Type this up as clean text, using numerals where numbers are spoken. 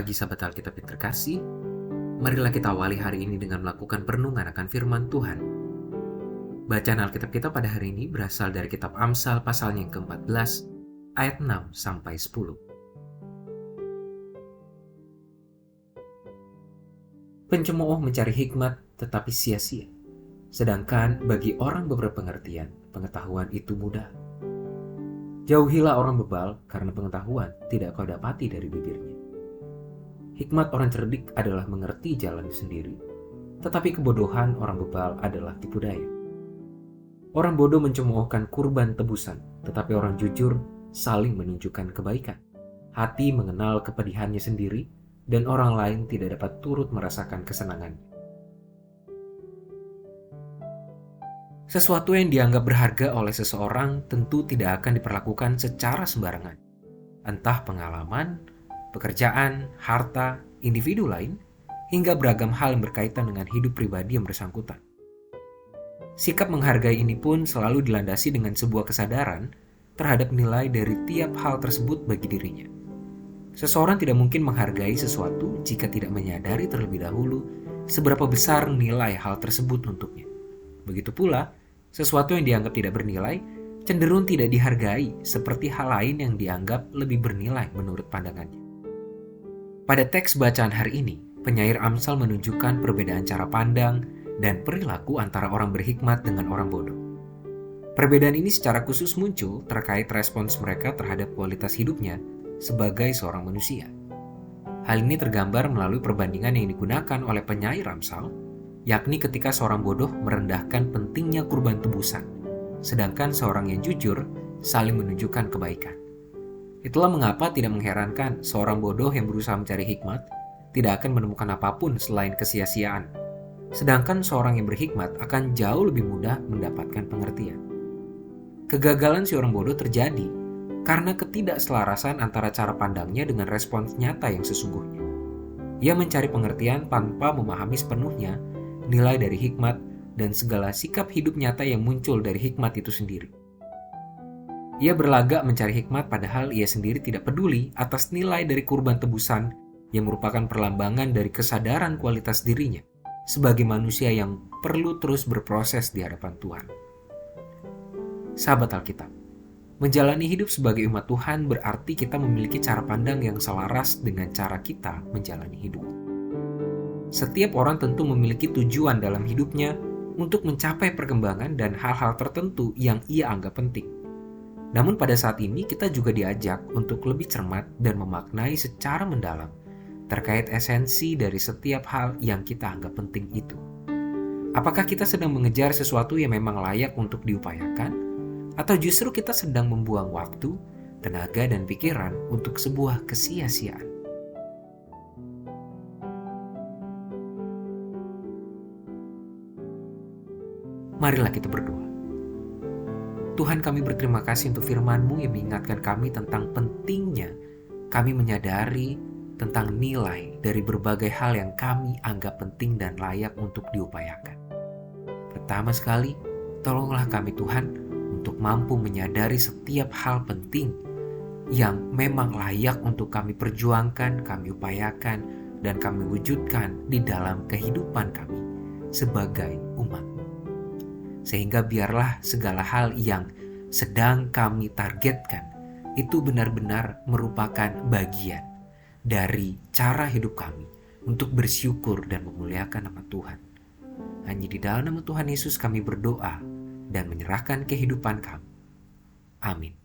pagi sahabat Alkitab yang terkasih. Marilah kita awali hari ini dengan melakukan perenungan akan firman Tuhan. Bacaan Alkitab kita pada hari ini berasal dari kitab Amsal pasalnya yang ke-14, ayat 6 sampai 10. Pencemooh mencari hikmat tetapi sia-sia, sedangkan bagi orang berpengertian, pengetahuan itu mudah. Jauhilah orang bebal, karena pengetahuan tidak kau dapati dari bibirnya. Hikmat orang cerdik adalah mengerti jalan sendiri, tetapi kebodohan orang bebal adalah tipu daya. Orang bodoh mencemoohkan kurban tebusan, tetapi orang jujur saling menunjukkan kebaikan. Hati mengenal kepedihannya sendiri, dan orang lain tidak dapat turut merasakan kesenangannya. Sesuatu yang dianggap berharga oleh seseorang tentu tidak akan diperlakukan secara sembarangan. Entah pengalaman, pekerjaan, harta, individu lain, hingga beragam hal yang berkaitan dengan hidup pribadi yang bersangkutan. Sikap menghargai ini pun selalu dilandasi dengan sebuah kesadaran terhadap nilai dari tiap hal tersebut bagi dirinya. Seseorang tidak mungkin menghargai sesuatu jika tidak menyadari terlebih dahulu seberapa besar nilai hal tersebut untuknya. Begitu pula, sesuatu yang dianggap tidak bernilai cenderung tidak dihargai seperti hal lain yang dianggap lebih bernilai menurut pandangannya. Pada teks bacaan hari ini, penyair Amsal menunjukkan perbedaan cara pandang dan perilaku antara orang berhikmat dengan orang bodoh. Perbedaan ini secara khusus muncul terkait respons mereka terhadap kualitas hidupnya sebagai seorang manusia. Hal ini tergambar melalui perbandingan yang digunakan oleh penyair Amsal, yakni ketika seorang bodoh merendahkan pentingnya kurban tebusan, sedangkan seorang yang jujur saling menunjukkan kebaikan. Itulah mengapa tidak mengherankan seorang bodoh yang berusaha mencari hikmat tidak akan menemukan apapun selain kesia-siaan. Sedangkan seorang yang berhikmat akan jauh lebih mudah mendapatkan pengertian. Kegagalan si orang bodoh terjadi karena ketidakselarasan antara cara pandangnya dengan respons nyata yang sesungguhnya. Ia mencari pengertian tanpa memahami sepenuhnya nilai dari hikmat dan segala sikap hidup nyata yang muncul dari hikmat itu sendiri. Ia berlagak mencari hikmat padahal ia sendiri tidak peduli atas nilai dari kurban tebusan yang merupakan perlambangan dari kesadaran kualitas dirinya sebagai manusia yang perlu terus berproses di hadapan Tuhan. Sahabat Alkitab, menjalani hidup sebagai umat Tuhan berarti kita memiliki cara pandang yang selaras dengan cara kita menjalani hidup. Setiap orang tentu memiliki tujuan dalam hidupnya untuk mencapai perkembangan dan hal-hal tertentu yang ia anggap penting. Namun pada saat ini kita juga diajak untuk lebih cermat dan memaknai secara mendalam terkait esensi dari setiap hal yang kita anggap penting itu. Apakah kita sedang mengejar sesuatu yang memang layak untuk diupayakan? Atau justru kita sedang membuang waktu, tenaga, dan pikiran untuk sebuah kesia-siaan? Marilah kita berdoa. Tuhan, kami berterima kasih untuk firman-Mu yang mengingatkan kami tentang pentingnya kami menyadari tentang nilai dari berbagai hal yang kami anggap penting dan layak untuk diupayakan. Pertama sekali, tolonglah kami Tuhan untuk mampu menyadari setiap hal penting yang memang layak untuk kami perjuangkan, kami upayakan, dan kami wujudkan di dalam kehidupan kami sebagai umat. Sehingga biarlah segala hal yang sedang kami targetkan itu benar-benar merupakan bagian dari cara hidup kami untuk bersyukur dan memuliakan nama Tuhan. Hanya di dalam nama Tuhan Yesus kami berdoa dan menyerahkan kehidupan kami. Amin.